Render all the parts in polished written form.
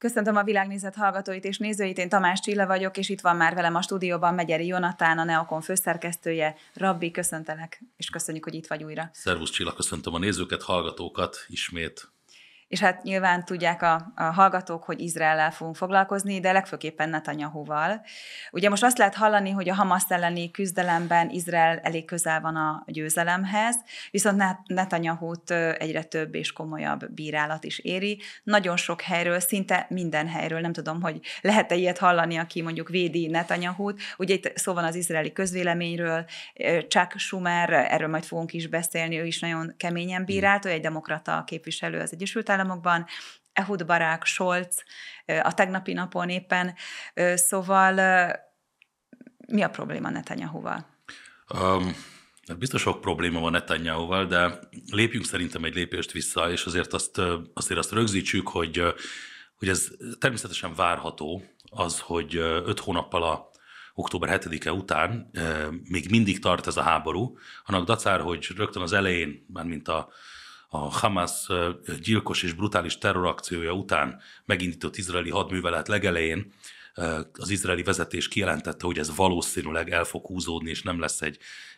Köszöntöm a Világnézet hallgatóit és nézőit, én Tamás Csilla vagyok, és itt van már velem a stúdióban Megyeri Jonatán, a Neokon főszerkesztője. Rabbi, köszöntelek, és köszönjük, hogy itt vagy újra. Szervusz Csilla, köszöntöm a nézőket, hallgatókat ismét. És hát nyilván tudják a hallgatók, hogy Izraellel fogunk foglalkozni, de legfőképpen Netanyahuval. Ugye most azt lehet hallani, hogy a Hamas elleni küzdelemben Izrael elég közel van a győzelemhez, viszont Netanyahut egyre több és komolyabb bírálat is éri. Nagyon sok helyről, szinte minden helyről, nem tudom, hogy lehet-e ilyet hallani, aki mondjuk védi Netanyahut. Ugye itt szó van az izraeli közvéleményről, Chuck Schumer, erről majd fogunk is beszélni, ő is nagyon keményen bírált, ő egy demokrata képviselő az Egyesült Államokban, Ehud Barak, Scholz a tegnapi napon éppen. Szóval mi a probléma Netanyahuval? Biztos sok probléma van Netanyahuval, de lépjünk szerintem egy lépést vissza, és azért azt rögzítsük, hogy ez természetesen várható az, hogy 5 hónappal a október 7-e után még mindig tart ez a háború, annak dacára, hogy rögtön az elején, mármint a Hamas gyilkos és brutális terrorakciója után megindított izraeli hadművelet legelején az izraeli vezetés kijelentette, hogy ez valószínűleg el fog húzódni, és nem lesz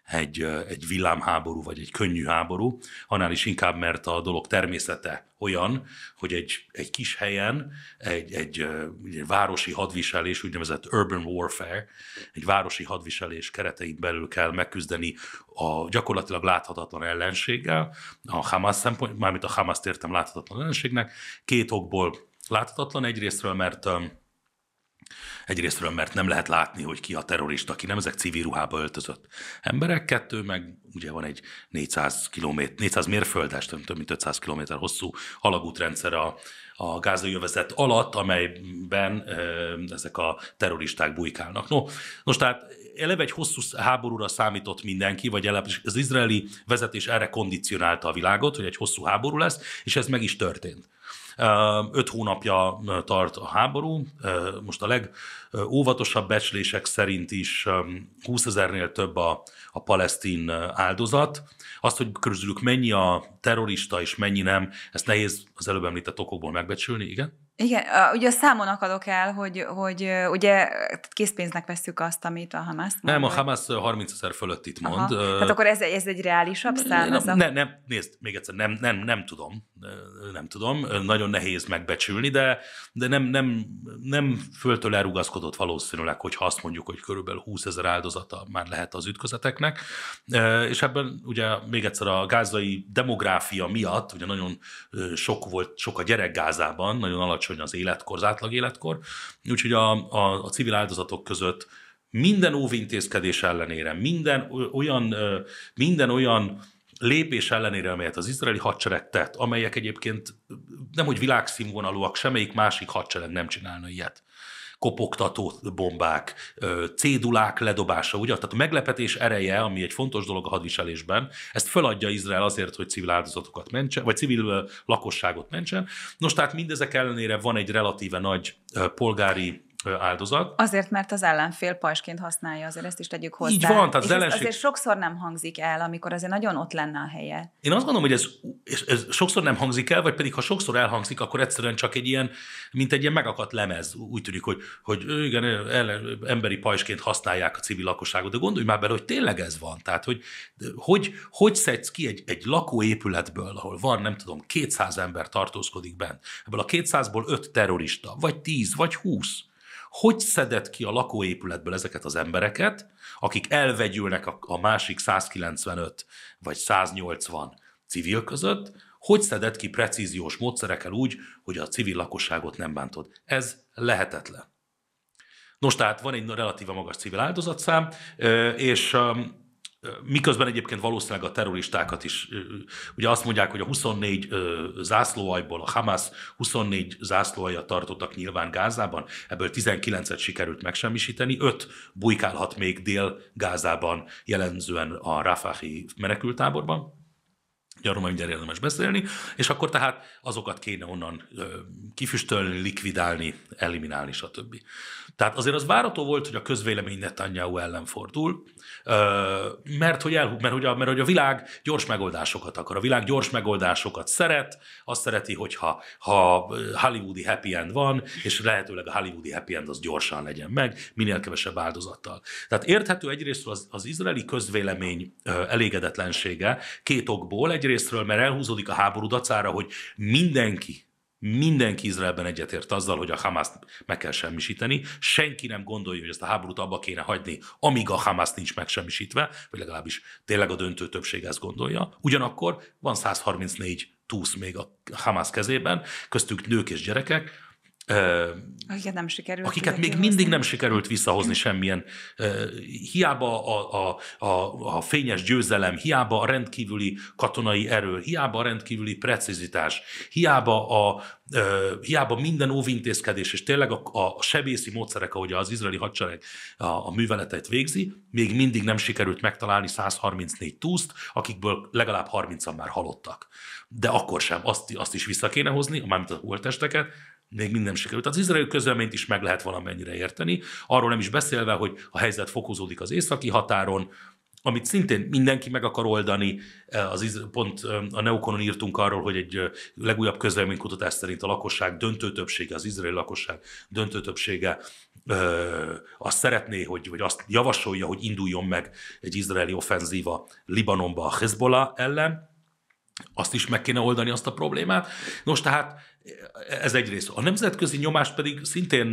egy villámháború, vagy egy könnyű háború, annál is inkább, mert a dolog természete olyan, hogy egy kis helyen egy városi hadviselés, úgynevezett urban warfare, egy városi hadviselés keretein belül kell megküzdeni a gyakorlatilag láthatatlan ellenséggel, a Hamas szempont, mármint a Hamaszt értem láthatatlan ellenségnek, 2 okból láthatatlan, egyrésztről, mert nem lehet látni, hogy ki a terrorista, ki nem, ezek civil ruhába öltözött emberek. 2, meg ugye van egy 400 mérföldes, több mint 500 kilométer hosszú alagútrendszer a gázai övezet alatt, amelyben ezek a terroristák bujkálnak. Most tehát eleve egy hosszú háborúra számított mindenki, vagy az izraeli vezetés erre kondicionálta a világot, hogy egy hosszú háború lesz, és ez meg is történt. 5 hónapja tart a háború, most a legóvatosabb becslések szerint is 20 000-nél több a palesztin áldozat. Azt, hogy közülük mennyi a terrorista és mennyi nem, ezt nehéz az előbb említett okokból megbecsülni, igen? Igen, ugye a számon akadok el, hogy ugye készpénznek vesszük azt, amit a Hamas mond. Nem, a Hamas 30 000 fölött itt mond. Tehát akkor ez egy reálisabb szám? Nem, nézd, még egyszer, nem tudom, nagyon nehéz megbecsülni, de nem föltől elrugaszkodott valószínűleg, hogyha azt mondjuk, hogy körülbelül 20 000 áldozata már lehet az ütközeteknek. És ebben ugye még egyszer a gázai demográfia miatt, ugye nagyon sok a gyerek Gázában, nagyon alacsony az életkor, az átlag életkor, úgyhogy a civil áldozatok között minden óvintézkedés ellenére, minden olyan lépés ellenére, amelyet az izraeli hadsereg tett, amelyek egyébként nemhogy világszínvonalúak, semmelyik másik hadsereg nem csinálna ilyet. Kopogtató bombák, cédulák ledobása, ugye? Tehát a meglepetés ereje, ami egy fontos dolog a hadviselésben, ezt feladja Izrael azért, hogy civil áldozatokat mentsen, vagy civil lakosságot mentsen. Nos, tehát mindezek ellenére van egy relatíve nagy polgári áldozat. Azért, mert az ellenfél pajsként használja, azért ezt is tegyük hozzá. Így van, tehát azért sokszor nem hangzik el, amikor azért nagyon ott lenne a helye. Én azt gondolom, hogy ez sokszor nem hangzik el, vagy pedig ha sokszor elhangzik, akkor egyszerűen csak mint egy ilyen megakadt lemez. Úgy tűnik, hogy igen, emberi pajsként használják a civil lakosságot, de gondolj már bele, hogy tényleg ez van. Tehát, hogy szedsz ki egy lakóépületből, ahol van, nem tudom, 200 ember tartózkodik bent. Ebből a 200-ból 5 terrorista, vagy 10, vagy 20. Hogy szedett ki a lakóépületből ezeket az embereket, akik elvegyülnek a másik 195 vagy 180 civil között, hogy szedett ki precíziós módszerekkel úgy, hogy a civil lakosságot nem bántod. Ez lehetetlen. Nos, tehát van egy relatíva magas civil áldozatszám, és miközben egyébként valószínűleg a terroristákat is, ugye azt mondják, hogy a 24 zászlóaljból, a Hamas 24 zászlóalja tartottak nyilván Gázában, ebből 19-et sikerült megsemmisíteni, 5 bujkálhat még Dél-Gázában, jellemzően a Rafahi menekültáborban. Arról majd érdemes beszélni, és akkor tehát azokat kéne onnan kifüstölni, likvidálni, eliminálni, stb. Tehát azért az várható volt, hogy a közvélemény Netanyahu ellen fordul, mert hogy a világ gyors megoldásokat akar. A világ gyors megoldásokat szeret, azt szereti, hogyha hollywoodi happy end van, és lehetőleg a hollywoodi happy end az gyorsan legyen meg, minél kevesebb áldozattal. Tehát érthető egyrésztről az izraeli közvélemény elégedetlensége két okból. Egyrésztről, mert elhúzódik a háború dacára, hogy mindenki Izraelben egyetért azzal, hogy a Hamaszt meg kell semmisíteni. Senki nem gondolja, hogy ezt a háborút abba kéne hagyni, amíg a Hamaszt nincs megsemmisítve, vagy legalábbis tényleg a döntő többség ezt gondolja. Ugyanakkor van 134 túsz még a Hamas kezében, köztük nők és gyerekek, akiket még mindig nem sikerült visszahozni semmilyen. Hiába a fényes győzelem, hiába a rendkívüli katonai erő, hiába a rendkívüli precizitás, hiába minden óvintézkedés, és tényleg a sebészi módszerek, ahogy az izraeli hadsereg a műveletet végzi, még mindig nem sikerült megtalálni 134 túszt, akikből legalább 30-an már halottak. De akkor sem, azt is vissza kéne hozni, mármint a holttesteket, még minden sikerült. Az izraeli közvéleményt is meg lehet valamennyire érteni, arról nem is beszélve, hogy a helyzet fokozódik az északi határon, amit szintén mindenki meg akar oldani. Pont a Neokonon írtunk arról, hogy egy legújabb közvéleménykutatás szerint a lakosság döntő többsége, az izraeli lakosság döntő többsége azt szeretné, vagy azt javasolja, hogy induljon meg egy izraeli offenzíva Libanonba a Hezbollah ellen. Azt is meg kéne oldani, azt a problémát. Nos, tehát ez egy rész. A nemzetközi nyomás pedig szintén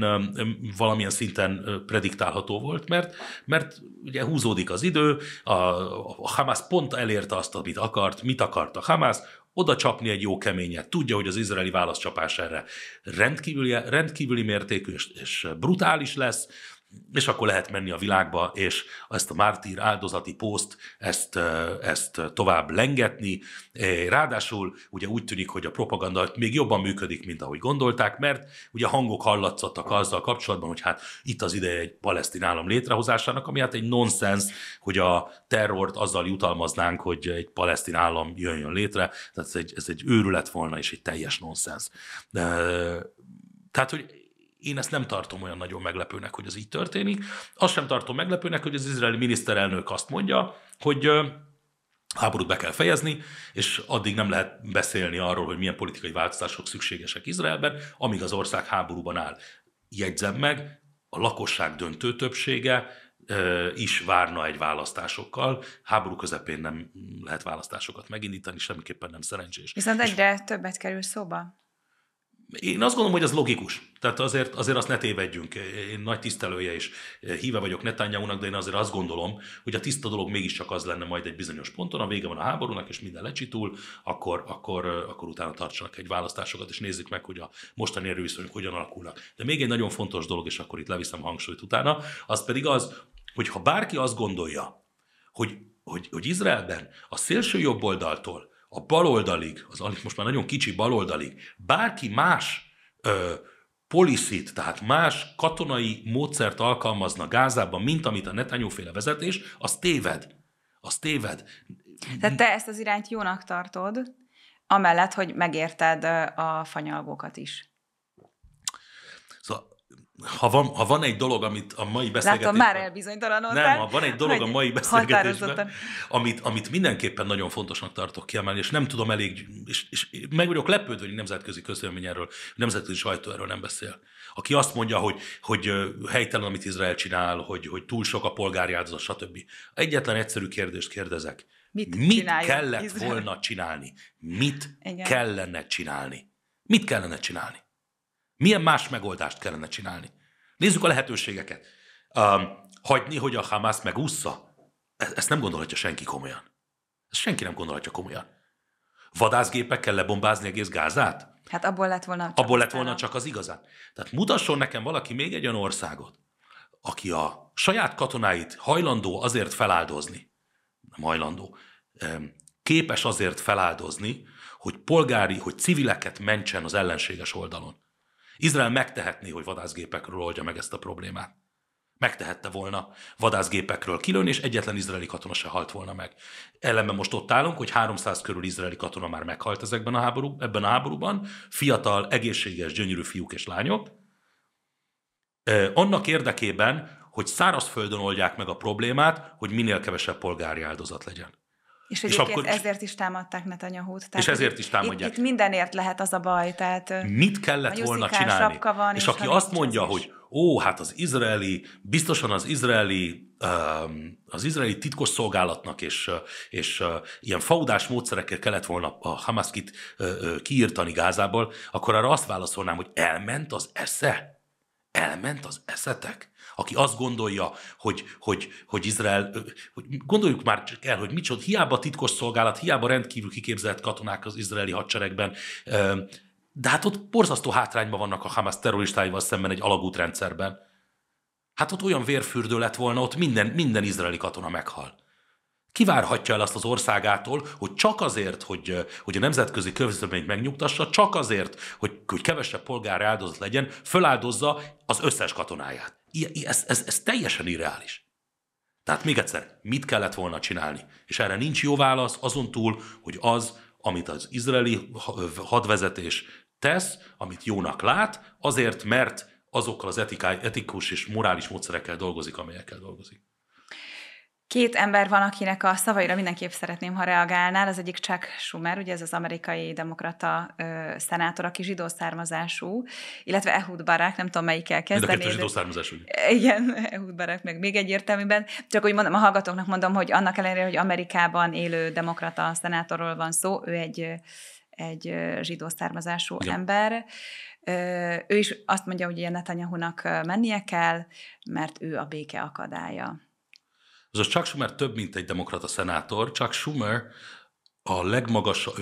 valamilyen szinten prediktálható volt, mert ugye húzódik az idő, a Hamas pont elérte azt, amit akart. Mit akart a Hamas? Oda csapni egy jó keményet. Tudja, hogy az izraeli válaszcsapás erre rendkívüli mértékű és brutális lesz, és akkor lehet menni a világba, és ezt a mártír áldozati pószt, ezt tovább lengetni. Ráadásul ugye úgy tűnik, hogy a propaganda még jobban működik, mint ahogy gondolták, mert ugye hangok hallatszottak azzal kapcsolatban, hogy hát itt az ideje egy palesztin állam létrehozásának, ami hát egy nonsens, hogy a terrort azzal jutalmaznánk, hogy egy palesztin állam jöjjön létre. Tehát ez egy őrület volna, és egy teljes nonsens. Tehát, hogy én ezt nem tartom olyan nagyon meglepőnek, hogy ez így történik. Azt sem tartom meglepőnek, hogy az izraeli miniszterelnök azt mondja, hogy háborút be kell fejezni, és addig nem lehet beszélni arról, hogy milyen politikai változások szükségesek Izraelben, amíg az ország háborúban áll. Jegyzem meg, a lakosság döntő többsége is várna egy választásokkal. Háború közepén nem lehet választásokat megindítani, semmiképpen nem szerencsés. Viszont egyre többet kerül szóba. Én azt gondolom, hogy ez logikus. Tehát azért azt ne tévedjünk. Én nagy tisztelője és híve vagyok Netanyahunak, de én azért azt gondolom, hogy a tiszta dolog mégiscsak az lenne majd egy bizonyos ponton, a vége van a háborúnak, és minden lecsitul, akkor utána tartsanak egy választásokat, és nézzük meg, hogy a mostani erőviszonyok hogyan alakulnak. De még egy nagyon fontos dolog, és akkor itt leviszem hangsúlyt utána, az pedig az, hogy ha bárki azt gondolja, hogy Izraelben a szélső jobb oldaltól a baloldalig, most már nagyon kicsi baloldalig, bárki más policyt, tehát más katonai módszert alkalmazna Gázában, mint amit a Netanyahu-féle vezetés, az téved. Az téved. Tehát te ezt az irányt jónak tartod, amellett, hogy megérted a fanyalgókat is. Szóval, ha van egy dolog, amit a mai beszélgetésben... Látom, már elbizonytalanodtál. Nem, ha van egy dolog a mai beszélgetésben, amit mindenképpen nagyon fontosnak tartok kiemelni, és nem tudom elég, és meg vagyok lepődve, hogy nemzetközi közvélemény erről, nemzetközi sajtó erről nem beszél. Aki azt mondja, hogy helytelen, amit Izrael csinál, hogy túl sok a polgári áldozat, stb. Egyetlen egyszerű kérdést kérdezek. Mit kellett volna csinálni? Mit kellene csinálni? Mit kellene csinálni? Milyen más megoldást kellene csinálni? Nézzük a lehetőségeket. Hagyni, hogy a Hamas megússza? Ezt nem gondolhatja senki komolyan. Ezt senki nem gondolhatja komolyan. Vadászgépekkel lebombázni egész Gázát? Hát abból lett volna csak az igazán. Tehát mutasson nekem valaki még egy olyan országot, aki a saját katonáit hajlandó azért feláldozni, nem hajlandó, képes azért feláldozni, hogy civileket mentsen az ellenséges oldalon. Izrael megtehetné, hogy vadászgépekről oldja meg ezt a problémát. Megtehette volna vadászgépekről kilőni, és egyetlen izraeli katona se halt volna meg. Ellenben most ott állunk, hogy 300 körül izraeli katona már meghalt ebben a háborúban, fiatal, egészséges, gyönyörű fiúk és lányok, Annak érdekében, hogy szárazföldön oldják meg a problémát, hogy minél kevesebb polgári áldozat legyen. És egyébként akkor, ezért is támadták Netanyahut. És ezért is támadják. Itt mindenért lehet az a baj. Tehát mit kellett volna csinálni? Van, és aki azt mondja, hogy hát biztosan az izraeli titkosszolgálatnak és ilyen faudás módszerekkel kellett volna a Hamaszt kiírtani Gázából, akkor arra azt válaszolnám, hogy elment az esze? Elment az eszetek? Aki azt gondolja, hogy Izrael, gondoljuk már csak el, hogy micsoda, hiába titkosszolgálat, hiába rendkívül kiképzett katonák az izraeli hadseregben, de hát ott borzasztó hátrányban vannak a Hamas terroristáival szemben egy alagútrendszerben. Hát ott olyan vérfürdő lett volna, ott minden izraeli katona meghal. Kivárhatja el azt az országától, hogy csak azért, hogy a nemzetközi közvéleményt megnyugtassa, csak azért, hogy kevesebb polgári áldozat legyen, föláldozza az összes katonáját. Ez teljesen irreális. Tehát még egyszer, mit kellett volna csinálni? És erre nincs jó válasz, azon túl, hogy az, amit az izraeli hadvezetés tesz, amit jónak lát, azért, mert azokkal az etikus és morális módszerekkel dolgozik, amelyekkel dolgozik. Két ember van, akinek a szavaira mindenképp szeretném, ha reagálnál. Az egyik Chuck Schumer, ugye ez az amerikai demokrata szenátor, aki zsidó származású, illetve Ehud Barak, nem tudom melyikkel kezdeni. Mind a kettő zsidó származású. Igen, Ehud Barak meg még egyértelműben. Csak úgy mondom, a hallgatóknak mondom, hogy annak ellenére, hogy Amerikában élő demokrata szenátorról van szó, ő egy zsidó származású ember. Ő is azt mondja, hogy Netanyahunak mennie kell, mert ő a béke akadálya. Az Chuck Schumer több, mint egy demokrata szenátor. Chuck Schumer a legmagasabb,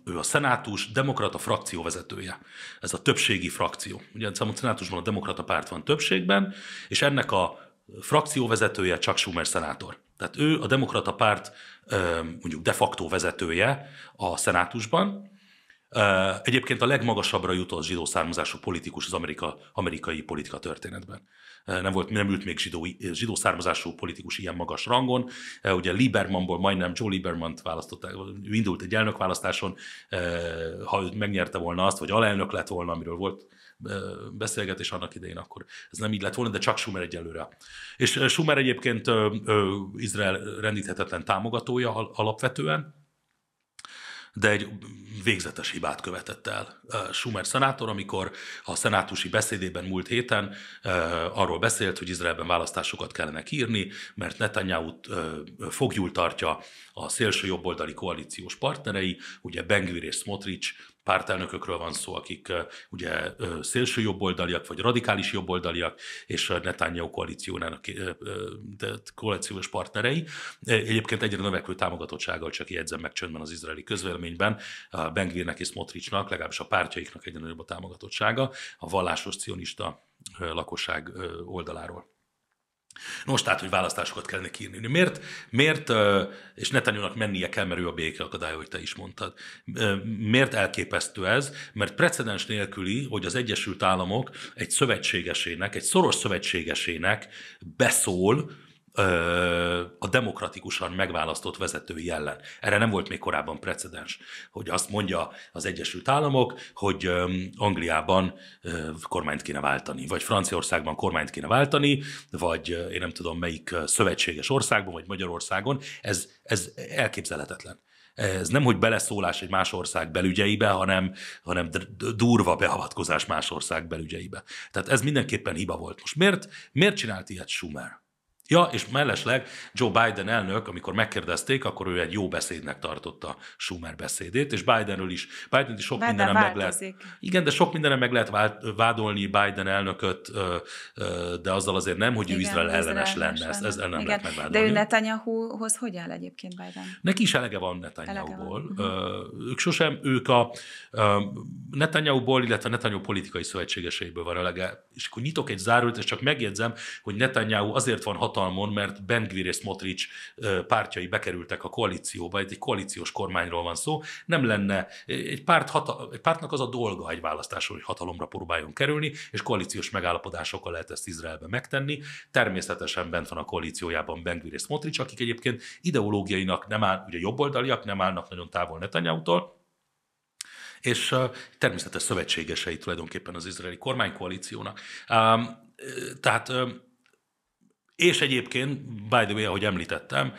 ő a szenátus demokrata frakció vezetője. Ez a többségi frakció. Ugye a szenátusban a demokrata párt van többségben, és ennek a frakció vezetője Chuck Schumer szenátor. Tehát ő a demokrata párt mondjuk de facto vezetője a szenátusban. Egyébként a legmagasabbra jutott zsidó származású politikus az amerikai politika történetben. Nem ült még zsidó származású politikus ilyen magas rangon. Ugye Liebermanból majdnem Joe Liebermant választották, ő indult egy elnökválasztáson, ha megnyerte volna azt, vagy alelnök lett volna, amiről volt beszélgetés annak idején, akkor ez nem így lett volna, de csak Schumer egyelőre. És Schumer egyébként Izrael rendíthetetlen támogatója alapvetően, de egy végzetes hibát követett el Schumer szenátor, amikor a szenátusi beszédében múlt héten arról beszélt, hogy Izraelben választásokat kellene kiírni, mert Netanyahut foglyul tartja a szélső jobboldali koalíciós partnerei, ugye Ben-Gvir és Smotrich pártelnökökről van szó, akik ugye szélső jobboldaliak, vagy radikális jobboldaliak, és Netanyahu koalíciós partnerei. Egyébként egyre növekvő támogatottsággal, csak jegyzem meg csöndben az izraeli közvéleményben, Ben-Gvirnek és Smotrichnak, legalábbis a pártjaiknak egyre nagyobb a támogatottsága a vallásos cionista lakosság oldaláról. Nos, tehát, hogy választásokat kellene kiírni. Miért és Netanyahunak mennie kell, mert ő a béke akadálya, hogy te is mondtad. Miért elképesztő ez? Mert precedens nélküli, hogy az Egyesült Államok egy szövetségesének, egy szoros szövetségesének beszól a demokratikusan megválasztott vezetői ellen. Erre nem volt még korábban precedens, hogy azt mondja az Egyesült Államok, hogy Angliában kormányt kéne váltani, vagy Franciaországban kormányt kéne váltani, vagy én nem tudom melyik szövetséges országban, vagy Magyarországon. Ez elképzelhetetlen. Ez nem, hogy beleszólás egy más ország belügyeibe, hanem durva beavatkozás más ország belügyeibe. Tehát ez mindenképpen hiba volt. Most miért csinált ilyet Schumer? Ja, és mellesleg Joe Biden elnök, amikor megkérdezték, akkor ő egy jó beszédnek tartotta Schumer beszédét, és Biden is sok mindenen meg lehet. Igen, de sok mindenen meg lehet vádolni Biden elnököt, de azzal azért nem, hogy ő Izrael ellenes lenne. Ez nem lehet megvádolni. De ő Netanyahuhoz hogy áll egyébként Biden? Neki is elege van Netanyahuból. Ők a Netanyahuból, illetve Netanyahu politikai szövetségeseiből van elege. És akkor nyitok egy zárót, és csak megjegyzem, hogy Netanyahu azért van hatalmon, mert Ben-Gvir és Smotrich pártjai bekerültek a koalícióba, egy koalíciós kormányról van szó. Nem lenne, egy pártnak az a dolga egy választáson, hogy hatalomra próbáljon kerülni, és koalíciós megállapodásokkal lehet ezt Izraelben megtenni. Természetesen bent van a koalíciójában Ben-Gvir és Smotrich, akik egyébként ideológiainak nem áll, ugye jobboldaliak, nem állnak nagyon távol Netanyahutól, és természetes szövetségesei tulajdonképpen az izraeli kormánykoalíciónak. Tehát és egyébként, by the way, ahogy említettem,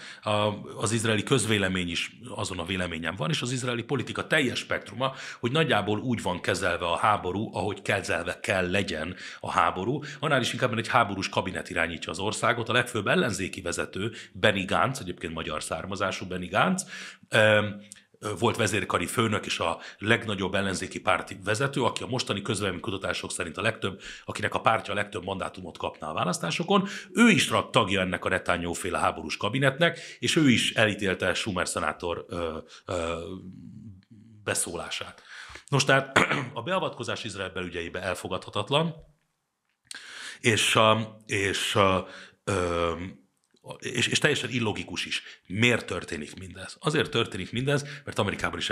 az izraeli közvélemény is azon a véleményen van, és az izraeli politika teljes spektruma, hogy nagyjából úgy van kezelve a háború, ahogy kezelve kell legyen a háború. Annál is inkább, mert egy háborús kabinet irányítja az országot. A legfőbb ellenzéki vezető, Benny Gantz, egyébként magyar származású Benny Gantz, volt vezérkari főnök és a legnagyobb ellenzéki párti vezető, aki a mostani közvéleménykutatások szerint akinek a pártja a legtöbb mandátumot kapná a választásokon. Ő is tagja ennek a Netanyahu-féle háborús kabinetnek, és ő is elítélte Schumer szenátor beszólását. Nos, tehát a beavatkozás Izrael belügyeibe elfogadhatatlan, és teljesen illogikus is. Miért történik mindez? Azért történik mindez, mert Amerikában is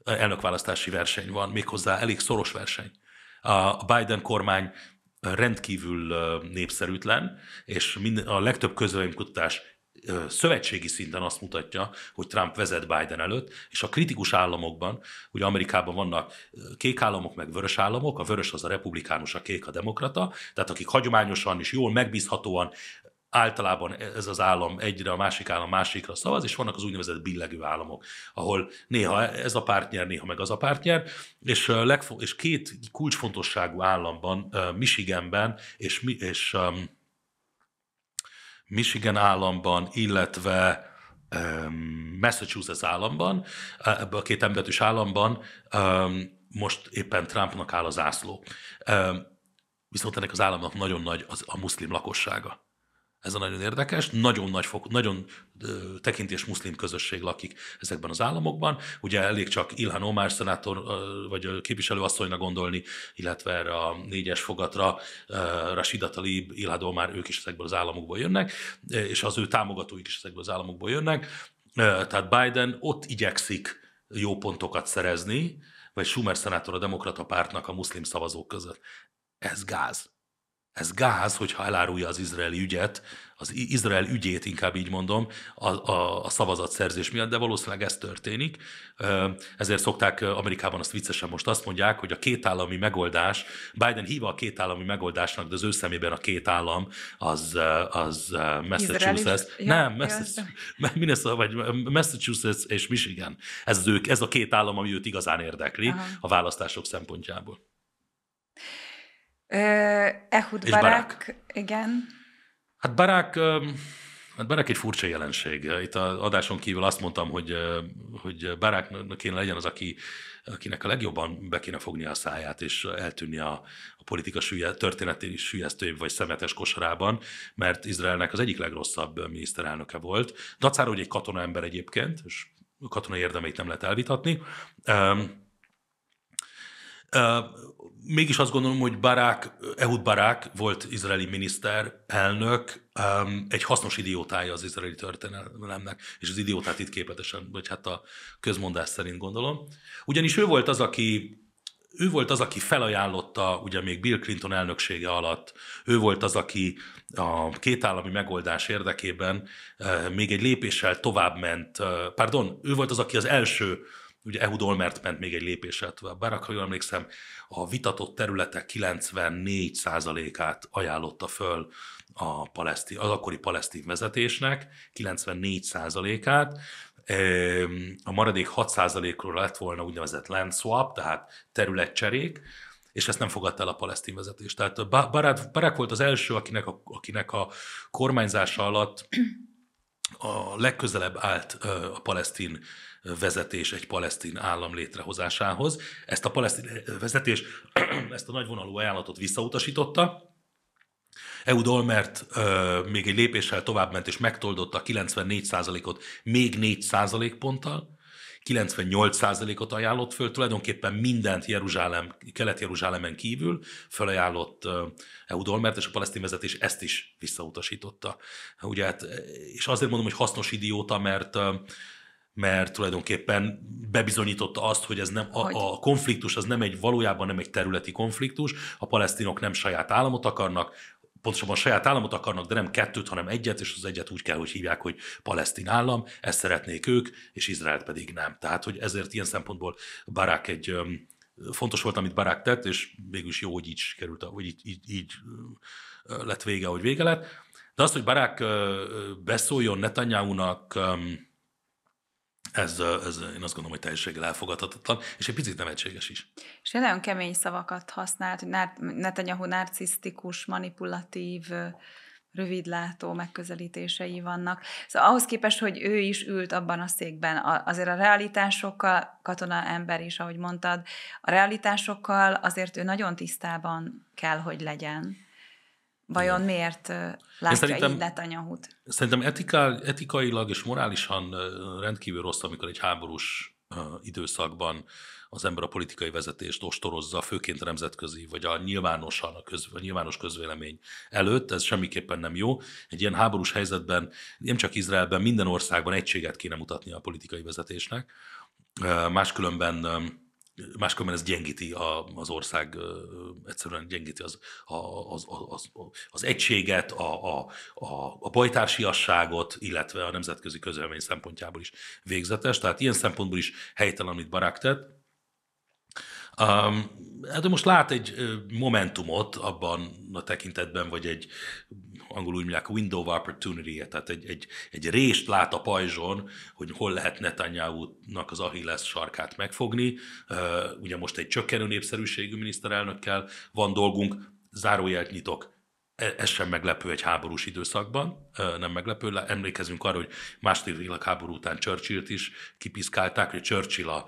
elnökválasztási verseny van, méghozzá elég szoros verseny. A Biden kormány rendkívül népszerűtlen, és a legtöbb közvéleménykutatás szövetségi szinten azt mutatja, hogy Trump vezet Biden előtt, és a kritikus államokban, ugye Amerikában vannak kék államok, meg vörös államok, a vörös az a republikánus, a kék a demokrata, tehát akik hagyományosan és jól megbízhatóan általában ez az állam egyre, a másik állam másikra szavaz, és vannak az úgynevezett billegő államok, ahol néha ez a párt nyer, néha meg az a párt nyer, és két kulcsfontosságú államban, Michiganben és Michigan államban, illetve Massachusetts államban, ebben a két említős államban most éppen Trumpnak áll a zászló. Viszont ennek az államnak nagyon nagy a muszlim lakossága. Ez a nagyon érdekes, nagyon tekintés muszlim közösség lakik ezekben az államokban. Ugye elég csak Ilhan Omar szenátor, vagy képviselőasszonyra gondolni, illetve erre a 4-es fogatra Rashida Tlaib, Ilhan Omar, ők is ezekből az államokból jönnek, és az ő támogatóik is ezekből az államokból jönnek. Tehát Biden ott igyekszik jó pontokat szerezni, vagy Schumer szenátor a demokrata pártnak a muszlim szavazók között. Ez gáz. Ez gáz, hogyha elárulja az izraeli ügyet, az Izrael ügyét, inkább így mondom, a szavazatszerzés miatt, de valószínűleg ez történik. Ezért szokták Amerikában azt viccesen most azt mondják, hogy a kétállami megoldás, Biden hívja a kétállami megoldásnak, de az ő szemében a két állam az Massachusetts. Vagy Massachusetts és Michigan. Ez a két állam, ami őt igazán érdekli a választások szempontjából. Ehud Barak, igen. Hát Barak egy furcsa jelenség. Itt az adáson kívül azt mondtam, hogy Baraknak kéne legyen az, akinek a legjobban be kéne fogni a száját, és eltűnni a politika történetén is sülyeztőbb vagy szemetes kosarában, mert Izraelnek az egyik legrosszabb miniszterelnöke volt. Dacára, hogy egy katona ember egyébként, és a katonai érdemeit nem lehet elvitatni. Mégis azt gondolom, hogy Ehud Barak volt izraeli miniszterelnök, egy hasznos idiótája az izraeli történelemnek, és az idiótát itt képletesen, vagy hát a közmondás szerint gondolom. Ugyanis ő volt az, aki felajánlotta, ugye még Bill Clinton elnöksége alatt, ő volt az, aki a kétállami megoldás érdekében még egy lépéssel továbbment, ő volt az, aki az első, ugye Ehud Olmert ment még egy lépéssel tovább. Barak, ha jól emlékszem, a vitatott területek 94%-át ajánlotta föl az akkori palesztin vezetésnek, 94%-át. A maradék 6%-ról lett volna úgynevezett land swap, tehát területcserék, és ezt nem fogadta el a palesztin vezetés. Tehát Barak volt az első, akinek a kormányzása alatt a legközelebb állt a palesztin vezetés egy palesztin állam létrehozásához. Ezt a palesztin vezetés, ezt a nagyvonalú ajánlatot visszautasította. Ehud Olmert még egy lépéssel továbbment és megtoldotta a 94%-ot még 4% ponttal. 98%-ot ajánlott föl, tulajdonképpen mindent Kelet-Jeruzsálemen kívül felajánlott Ehud Olmert, és a palesztin vezetés ezt is visszautasította. Ugye, hát, és azért mondom, hogy hasznos idióta, mert tulajdonképpen bebizonyította azt, hogy ez nem, a konfliktus az valójában nem egy területi konfliktus, a palesztinok nem saját államot akarnak, pontosabban saját államot akarnak, de nem kettőt, hanem egyet, és az egyet úgy kell, hogy hívják, hogy palesztin állam, ezt szeretnék ők, és Izraelt pedig nem. Tehát, hogy ezért ilyen szempontból Barak fontos volt, amit Barak tett, és mégis jó, hogy így sikerült, hogy így lett vége, ahogy vége lett. De azt, hogy Barak beszóljon Netanyahu-nak, ez én azt gondolom, hogy teljességgel elfogadhatatlan, és egy picit nevetséges is. És nagyon kemény szavakat használt, hogy Netanyahu narcisztikus, manipulatív, rövidlátó megközelítései vannak. Szóval ahhoz képest, hogy ő is ült abban a székben, azért a realitásokkal, katona ember is, ahogy mondtad, a realitásokkal azért ő nagyon tisztában kell, hogy legyen. Vajon miért látja így Netanyahut? Szerintem etikailag és morálisan rendkívül rossz, amikor egy háborús időszakban az ember a politikai vezetést ostorozza, főként a nemzetközi, vagy a nyilvános közvélemény előtt. Ez semmiképpen nem jó. Egy ilyen háborús helyzetben, nem csak Izraelben, minden országban egységet kéne mutatni a politikai vezetésnek. Máskülönben ez gyengíti az ország, egyszerűen gyengíti az egységet, a bajtársiasságot, illetve a nemzetközi közvélemény szempontjából is végzetes. Tehát ilyen szempontból is helytelen, amit Barak tett. Hát most lát egy momentumot abban a tekintetben, vagy egy angolul úgy mondják window of opportunity, tehát egy rést lát a pajzson, hogy hol lehet Netanyahu-nak az Achilles sarkát megfogni. Ugye most egy csökkenő népszerűségű miniszterelnökkel van dolgunk, zárójelt nyitok. Ez sem meglepő egy háborús időszakban, nem meglepő. Emlékezünk arra, hogy második világháború után Churchillt is kipiszkálták, hogy Churchill a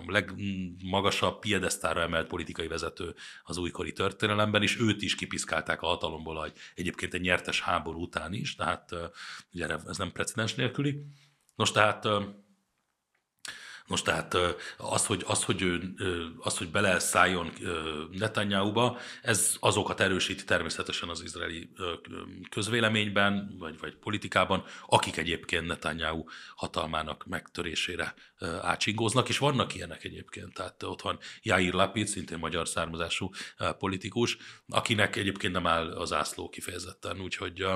legmagasabb piedesztára emelt politikai vezető az újkori történelemben, és őt is kipiszkálták a hatalomból egyébként egy nyertes háború után is, tehát ugye ez nem precedens nélküli. Nos, tehát az, hogy beleszálljon Netanyahuba, ez azokat erősíti természetesen az izraeli közvéleményben, vagy politikában, akik egyébként Netanyahu hatalmának megtörésére átsingóznak, és vannak ilyenek egyébként. Tehát ott van Yair Lapid, szintén magyar származású politikus, akinek egyébként nem áll az zászló kifejezetten, úgyhogy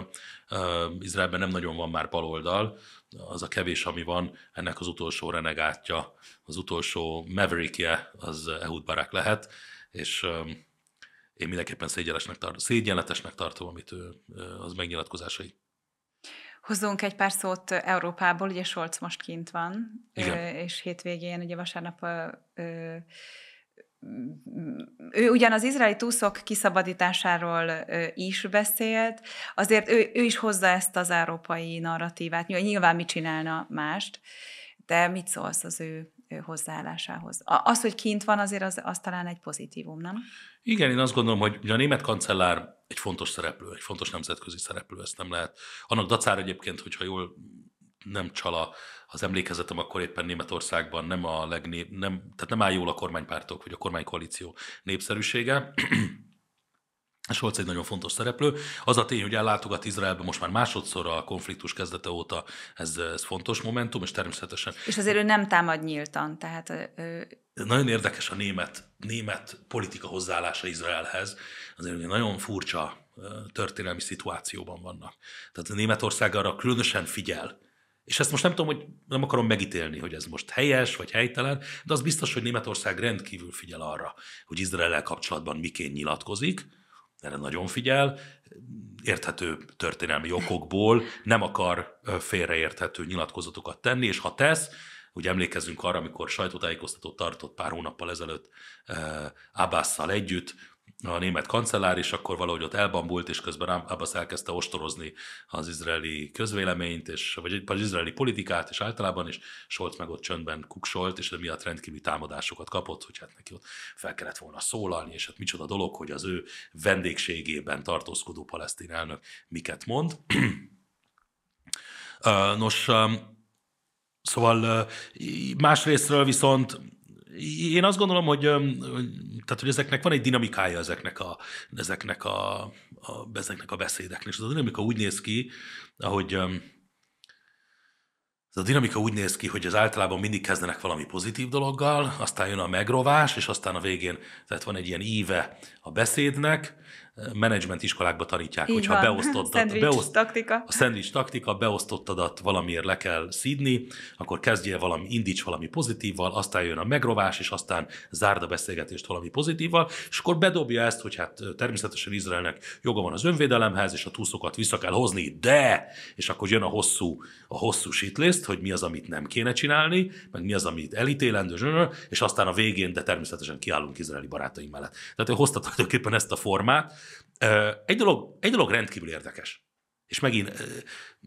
Izraelben nem nagyon van már baloldal, az a kevés, ami van, ennek az utolsó renegátja, az utolsó maverickje az Ehud Barak lehet, és én mindenképpen szégyenletesnek tartom, amit az megnyilatkozásai. Hozzunk egy pár szót Európából, ugye Scholz most kint van, és hétvégén, ugye vasárnap ő ugyan az izraeli túszok kiszabadításáról is beszélt, azért ő is hozza ezt az európai narratívát. Nyilván mit csinálna mást, de mit szólsz az ő hozzáállásához? Az, hogy kint van, azért az talán egy pozitívum, nem? Igen, én azt gondolom, hogy a német kancellár egy fontos szereplő, egy fontos nemzetközi szereplő, ezt nem lehet. Annak dacára egyébként, hogyha jól nem csal az emlékezetem, akkor éppen Németországban nem áll jól a kormánypártok, vagy a kormánykoalíció népszerűsége. Scholz egy nagyon fontos szereplő. Az a tény, hogy ellátogat Izraelbe most már másodszor a konfliktus kezdete óta, ez fontos momentum, és természetesen... És azért ő nem támad nyíltan, tehát... Nagyon érdekes a német politika hozzáállása Izraelhez. Azért ugye nagyon furcsa történelmi szituációban vannak. Tehát a Németország arra különösen figyel, és ezt most nem tudom, hogy nem akarom megítélni, hogy ez most helyes vagy helytelen, de az biztos, hogy Németország rendkívül figyel arra, hogy Izraellel kapcsolatban miként nyilatkozik, erre nagyon figyel, érthető történelmi okokból nem akar félreérthető nyilatkozatokat tenni, és ha tesz, ugye emlékezzünk arra, amikor sajtótájékoztatót tartott pár hónappal ezelőtt Abbasszal együtt, a német kancellár, és akkor valahogy ott elbambult, és közben Abbas elkezdte ostorozni az izraeli közvéleményt, vagy az izraeli politikát, és általában is Scholz meg ott csöndben kuksolt, és emiatt rendkívüli támadásokat kapott, hogy hát neki ott fel kellett volna szólalni, és hát micsoda dolog, hogy az ő vendégségében tartózkodó palesztin elnök miket mond. Nos, szóval másrésztről viszont én azt gondolom, hogy ezeknek van egy dinamikája ezeknek a beszédeknek. És az a dinamika úgy néz ki, ahogy Ez a dinamika úgy néz ki, hogy az általában mindig kezdenek valami pozitív dologgal, aztán jön a megrovás, és aztán a végén, tehát van egy ilyen íve a beszédnek, menedzsment iskolákba tanítják, hogyha taktika. A szendvics taktika, beosztottadat valamiért le kell szídni, akkor kezdjél indíts valami pozitívval, aztán jön a megrovás, és aztán zárd a beszélgetést valami pozitívval, és akkor bedobja ezt, hogy hát természetesen Izraelnek joga van az önvédelemhez, és a túszokat vissza kell hozni, de, és akkor jön a hosszú shitlist, hogy mi az, amit nem kéne csinálni, meg mi az, amit elítélendő, és aztán a végén, de természetesen kiállunk izraeli barátaink mellett. Tehát ő hozta tulajdonképpen ezt a formát. Egy dolog rendkívül érdekes. És megint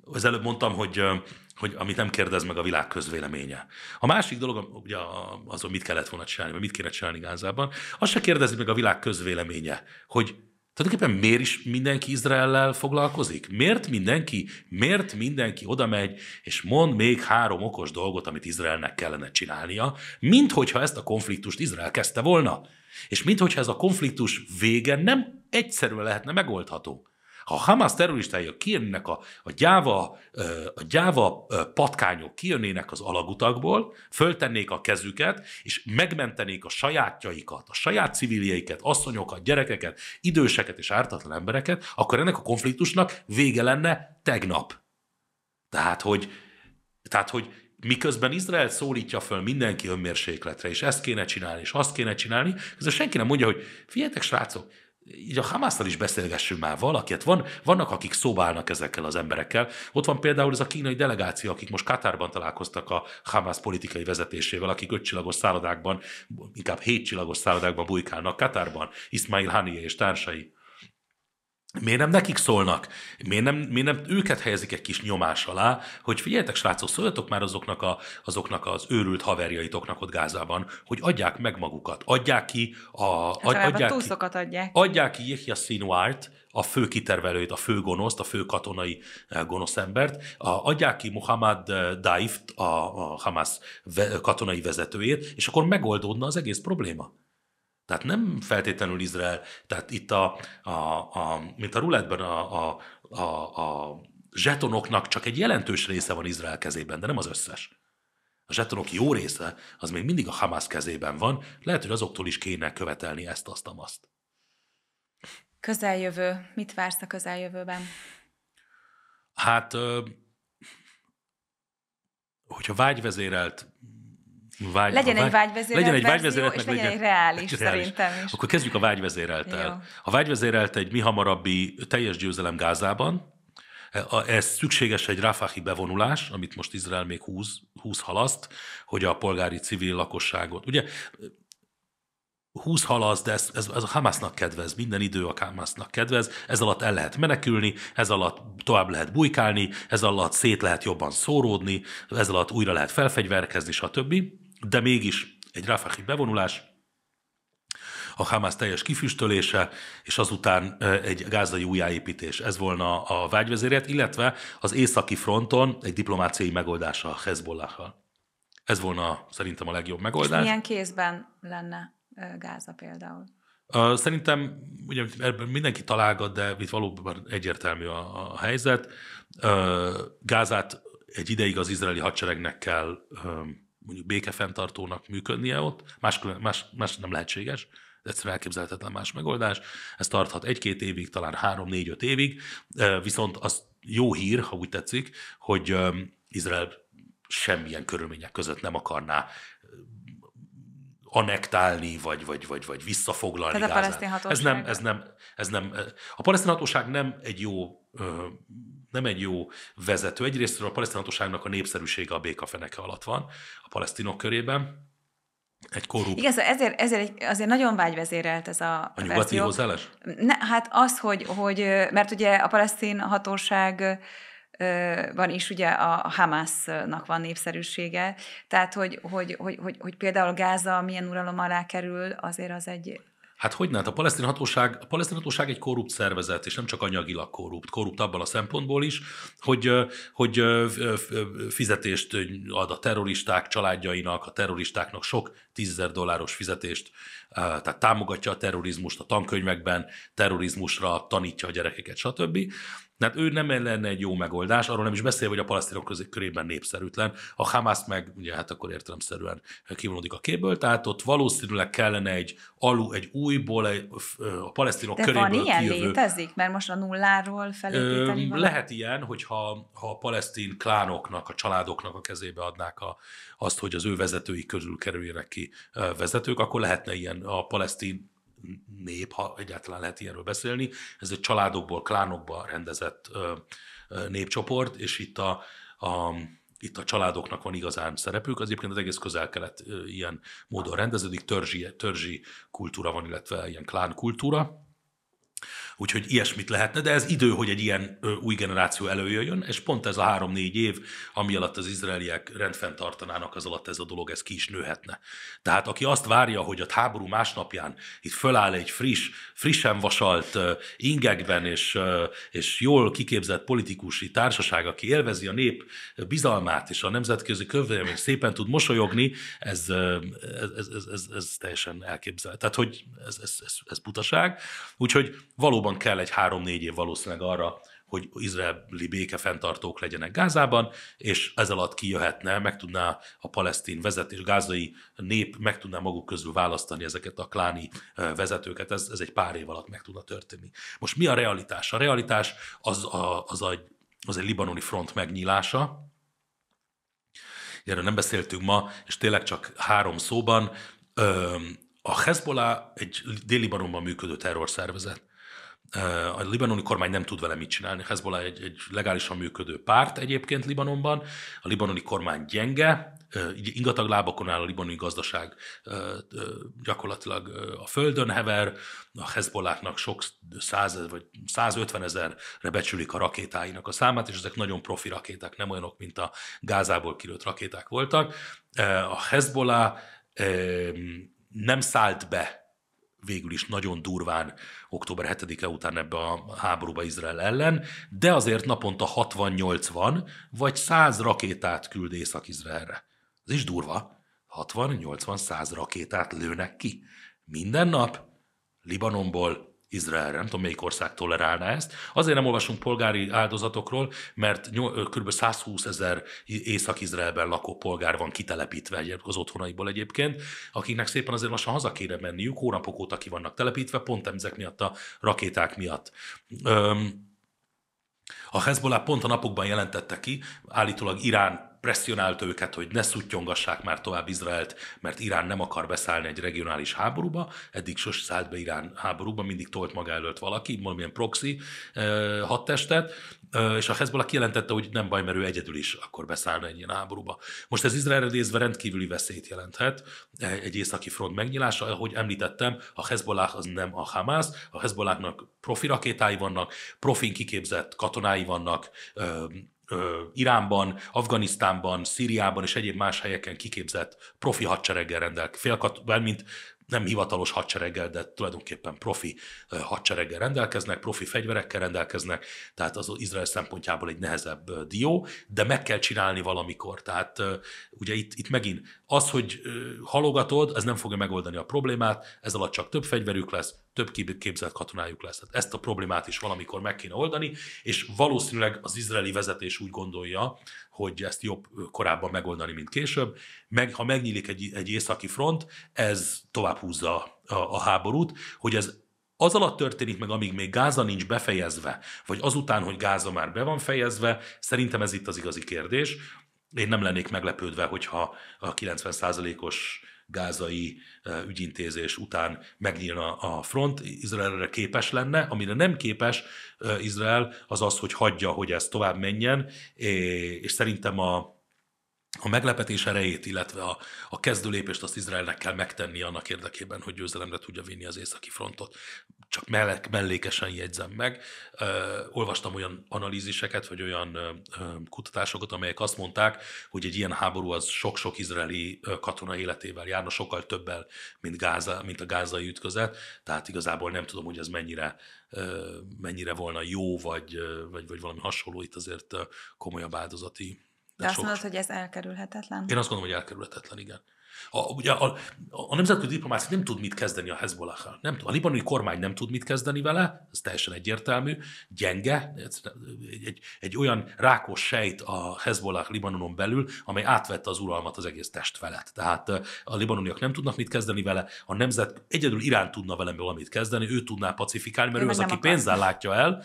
az előbb mondtam, hogy amit nem kérdez meg a világ közvéleménye. A másik dolog, ugye az, hogy mit kellett volna csinálni, vagy mit kéne csinálni Gázában, azt se kérdezi meg a világ közvéleménye, hogy tulajdonképpen miért is mindenki Izraellel foglalkozik? Miért mindenki oda megy, és mond még 3 okos dolgot, amit Izraelnek kellene csinálnia, minthogyha ezt a konfliktust Izrael kezdte volna. És minthogyha ez a konfliktus vége nem egyszerűen lehetne megoldható. Ha a Hamas terroristái kijönnének a gyáva patkányok kijönnének az alagutakból, föltennék a kezüket, és megmentenék a sajátjaikat, a saját civiljeiket, asszonyokat, gyerekeket, időseket és ártatlan embereket, akkor ennek a konfliktusnak vége lenne tegnap. Tehát, hogy miközben Izrael szólítja föl mindenki önmérsékletre, és ezt kéne csinálni, és azt kéne csinálni, ezzel senki nem mondja, hogy figyeljetek, srácok, így a Hamasszal is beszélgessünk már valakiet. Vannak, akik szobálnak ezekkel az emberekkel. Ott van például ez a kínai delegáció, akik most Katárban találkoztak a Hamas politikai vezetésével, akik 5 csillagos szállodákban, inkább 7 csillagos szállodákban bujkálnak Katárban, Ismail Haniyeh és társai. Miért nem nekik szólnak? Miért nem őket helyezik egy kis nyomás alá, hogy figyeljetek, srácok, szóljatok már azoknak az őrült haverjaitoknak ott Gázában, hogy adják meg magukat, adják ki adják ki Yehia Sinwart, a fő kitervelőt, a fő gonoszt, a fő katonai gonosz embert, adják ki Mohammad Daift, a Hamas katonai vezetőjét, és akkor megoldódna az egész probléma. Tehát nem feltétlenül Izrael, tehát itt mint a rulettben a zsetonoknak csak egy jelentős része van Izrael kezében, de nem az összes. A zsetonok jó része, az még mindig a Hamas kezében van, lehet, hogy azoktól is kéne követelni ezt, azt. Közeljövő. Mit vársz a közeljövőben? Hát, hogyha vágyvezérelt legyen egy vágyvezérelt verzió, és legyen egy reális szerintem is. Akkor kezdjük a vágyvezérelttel. A vágyvezérelt egy mihamarabbi teljes győzelem Gázában. Ez szükséges egy Rafahi bevonulás, amit most Izrael még húz halaszt, hogy a polgári civil lakosságot. Ugye 20 halaszt, de ez a Hamasnak kedvez, minden idő a Hamasnak kedvez, ez alatt el lehet menekülni, ez alatt tovább lehet bujkálni, ez alatt szét lehet jobban szóródni, ez alatt újra lehet felfegyverkezni, stb. De mégis egy Rafahi bevonulás, a Hamas teljes kifüstölése, és azután egy gázai újjáépítés. Ez volna a vágyvezéret, illetve az északi fronton egy diplomáciai megoldás a Hezbollahal. Ez volna szerintem a legjobb megoldás. És milyen kézben lenne Gáza például? Szerintem ugye mindenki találgat, de itt valóban egyértelmű a helyzet. Gázát egy ideig az izraeli hadseregnek kell mondjuk békefenntartónak működnie ott, más nem lehetséges, egyszerűen elképzelhetetlen más megoldás. Ez tarthat 1-2 évig, talán 3-4-5 évig, viszont az jó hír, ha úgy tetszik, hogy Izrael semmilyen körülmények között nem akarná annektálni, vagy visszafoglalni Gázát. A palesztin hatóság. Ez nem. A palesztin hatóság nem egy jó vezető. Egyrésztről a palesztin hatóságnak a népszerűsége a békafeneke alatt van a palesztinok körében. Egy korrupt... Igaz, ezért azért nagyon vágyvezérelt ez a nyugati verzió. Hozzáállás? Hát az, hogy mert ugye a palesztin hatóság van is ugye a Hamasnak van népszerűsége, tehát hogy például Gáza milyen uralom alá kerül, azért az egy... Hát hogyne? Hát a palesztin hatóság egy korrupt szervezet, és nem csak anyagilag korrupt abban a szempontból is, hogy fizetést ad a terroristák családjainak, a terroristáknak sok $10,000 fizetést, tehát támogatja a terrorizmust a tankönyvekben, terrorizmusra tanítja a gyerekeket, stb. Tehát ő nem lenne egy jó megoldás, arról nem is beszélve, hogy a palesztinok körében népszerűtlen. A Hamász meg, ugye hát akkor értelemszerűen kivonódik a képből, tehát ott valószínűleg kellene egy újból a palesztinok de köréből van ilyen kijövő... létezik? Mert most a nulláról felépíteni valami? Lehet ilyen, hogyha a palesztin klánoknak, a családoknak a kezébe adnák azt, hogy az ő vezetői közül kerüljenek ki vezetők, akkor lehetne ilyen a palesztin nép, ha egyáltalán lehet ilyenről beszélni. Ez egy családokból, klánokból rendezett népcsoport, és itt a családoknak van igazán szerepük. Az egyébként az egész Közel-Kelet ilyen módon rendeződik, törzsi kultúra van, illetve ilyen klán kultúra. Úgyhogy ilyesmit lehetne, de ez idő, hogy egy ilyen új generáció előjöjjön, és pont ez a 3-4 év, ami alatt az izraeliek rendfent tartanának, az alatt ez a dolog, ez ki is nőhetne. Tehát aki azt várja, hogy a háború másnapján itt föláll egy frissen vasalt ingekben és jól kiképzett politikusi társaság, aki élvezi a nép bizalmát és a nemzetközi közvélemény szépen tud mosolyogni, ez teljesen elképzelhető. Tehát, hogy ez butaság. Úgyhogy valóban kell egy 3-4 év valószínűleg arra, hogy izraeli békefenntartók legyenek Gázában, és ez alatt kijöhetne, meg tudná a palesztin vezetés, gázai nép meg tudná maguk közül választani ezeket a kláni vezetőket, ez egy pár év alatt meg tudna történni. Most mi a realitás? A realitás az egy libanoni front megnyílása. Erről nem beszéltünk ma, és tényleg csak 3 szóban. A Hezbollah egy Dél-Libanonban működő terrorszervezet. A libanoni kormány nem tud vele mit csinálni. Hezbollah egy legálisan működő párt egyébként Libanonban. A libanoni kormány gyenge, ingatag lábakon áll a libanoni gazdaság, gyakorlatilag a földön hever, a Hezbollahnak sok 100 vagy 150 000-re becsülik a rakétáinak a számát, és ezek nagyon profi rakéták, nem olyanok, mint a Gázából kilőtt rakéták voltak. A Hezbollah nem szállt be végül is nagyon durván október 7-e után ebbe a háborúba Izrael ellen, de azért naponta 60-80 vagy 100 rakétát küld Észak-Izraelre. Ez is durva. 60-80-100 rakétát lőnek ki. Minden nap Libanonból Izraelre. Nem tudom, melyik ország tolerálná ezt. Azért nem olvasunk polgári áldozatokról, mert kb. 120 000 Észak-Izraelben lakó polgár van kitelepítve az otthonaiból egyébként, akiknek szépen azért lassan haza kéne menniük, hónapok óta ki vannak telepítve, pont ezek miatt a rakéták miatt. A Hezbollah pont a napokban jelentette ki, állítólag Irán presszionálta őket, hogy ne szuttyongassák már tovább Izraelt, mert Irán nem akar beszállni egy regionális háborúba, eddig sose szállt be Irán háborúba, mindig tolt maga előtt valaki, valamilyen proxy hadtestet, és a Hezbollah kijelentette, hogy nem baj, mert ő egyedül is akkor beszállna egy ilyen háborúba. Most ez Izraelre nézve rendkívüli veszélyt jelenthet, egy északi front megnyilása, ahogy említettem, a Hezbollah az nem a Hamász, a Hezbollahnak profi rakétái vannak, profin kiképzett katonái vannak, Iránban, Afganisztánban, Szíriában és egyéb más helyeken kiképzett profi hadsereggel rendelkeznek, mint nem hivatalos hadsereggel, de tulajdonképpen profi hadsereggel rendelkeznek, profi fegyverekkel rendelkeznek, tehát az Izrael szempontjából egy nehezebb dió, de meg kell csinálni valamikor. Tehát ugye itt megint az, hogy halogatod, ez nem fogja megoldani a problémát, ez alatt csak több fegyverük lesz, több képzett katonájuk lesz. Tehát ezt a problémát is valamikor meg kéne oldani, és valószínűleg az izraeli vezetés úgy gondolja, hogy ezt jobb korábban megoldani, mint később. Ha megnyílik egy északi front, ez tovább húzza a háborút, hogy ez az alatt történik meg, amíg még Gáza nincs befejezve, vagy azután, hogy Gáza már be van fejezve, szerintem ez itt az igazi kérdés. Én nem lennék meglepődve, hogyha a 90%-os gázai ügyintézés után megnyílna a front, Izraelre képes lenne, amire nem képes Izrael, az az, hogy hagyja, hogy ez tovább menjen, és szerintem a meglepetés erejét, illetve a kezdőlépést azt Izraelnek kell megtenni annak érdekében, hogy győzelemre tudja vinni az északi frontot. Csak mellékesen jegyzem meg. Olvastam olyan analíziseket, vagy olyan kutatásokat, amelyek azt mondták, hogy egy ilyen háború az sok-sok izraeli katona életével járna, sokkal többel, mint a gázai ütközet. Tehát igazából nem tudom, hogy ez mennyire volna jó, vagy valami hasonló, itt azért komolyabb áldozati. De azt mondod, hogy ez elkerülhetetlen? Én azt gondolom, hogy elkerülhetetlen, igen. Ugye a nemzetközi diplomácia nem tud mit kezdeni a Hezbollahhal. A libanoni kormány nem tud mit kezdeni vele, ez teljesen egyértelmű, gyenge, egy olyan rákos sejt a Hezbollah Libanonon belül, amely átvette az uralmat az egész test felett. Tehát a libanoniak nem tudnak mit kezdeni vele, a nemzet egyedül Irán tudna velem valamit kezdeni, ő tudná pacifikálni, mert ő az, aki pénzzel látja el,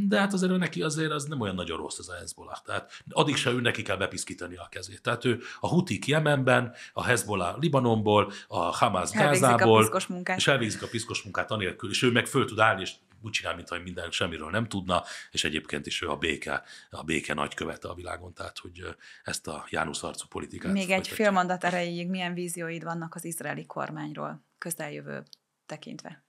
de hát azért neki azért az nem olyan nagyon rossz ez a Hezbollah. Tehát addig se ő neki kell bepiszkítani a kezét. Tehát ő a Hutik Jemenben, a Hezbollah Libanonból, a Hamas Gázából, és elvégzik a piszkos munkát anélkül, és ő meg föl tud állni, és úgy csinál, mintha minden semmiről nem tudna, és egyébként is ő a béke nagykövete a világon, tehát hogy ezt a Jánusz arcú politikát. Még egy fél mondat erejéig milyen vízióid vannak az izraeli kormányról közeljövő tekintve?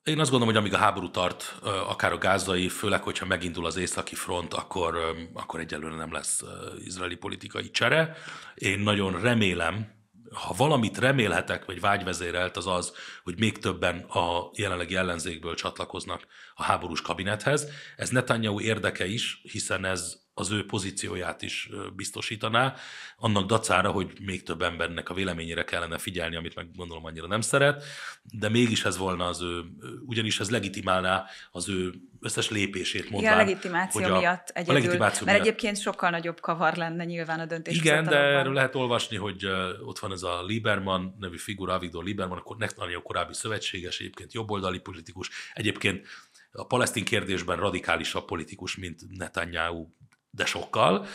Én azt gondolom, hogy amíg a háború tart, akár a gázai, főleg, hogyha megindul az északi front, akkor egyelőre nem lesz izraeli politikai csere. Én nagyon remélem, ha valamit remélhetek, vagy vágyvezérelt, az az, hogy még többen a jelenlegi ellenzékből csatlakoznak a háborús kabinethez. Ez Netanyahu érdeke is, hiszen ez az ő pozícióját is biztosítaná, annak dacára, hogy még több embernek a véleményére kellene figyelni, amit meg gondolom annyira nem szeret, de mégis ez volna az ő, ugyanis ez legitimálná az ő összes lépését, mondván. Igen, a legitimáció miatt egyedül, mert miatt. Egyébként sokkal nagyobb kavar lenne nyilván a döntés. Igen, de erről lehet olvasni, hogy ott van ez a Lieberman nevű figura, Avigdor Lieberman, akkor Netanyahu korábbi szövetséges, egyébként jobboldali politikus, egyébként a palesztin kérdésben radikálisabb politikus, mint Netanyahu, de sokkal,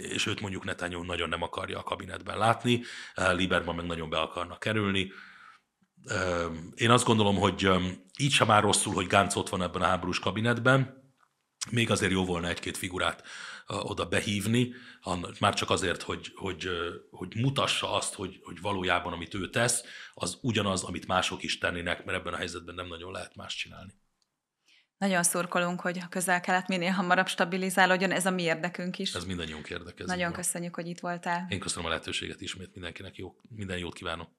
és őt mondjuk Netanyahu nagyon nem akarja a kabinetben látni, Lieberman meg nagyon be akarnak kerülni. Én azt gondolom, hogy így sem már rosszul, hogy Gantz ott van ebben a háborús kabinetben, még azért jó volna egy-két figurát oda behívni, már csak azért, hogy mutassa azt, hogy valójában amit ő tesz, az ugyanaz, amit mások is tennének, mert ebben a helyzetben nem nagyon lehet más csinálni. Nagyon szurkolunk, hogy a Közel-Kelet minél hamarabb stabilizálódjon, ez a mi érdekünk is. Ez mindannyiunk érdeke. Nagyon köszönjük, hogy itt voltál. Én köszönöm a lehetőséget ismét, mindenkinek minden jót kívánok.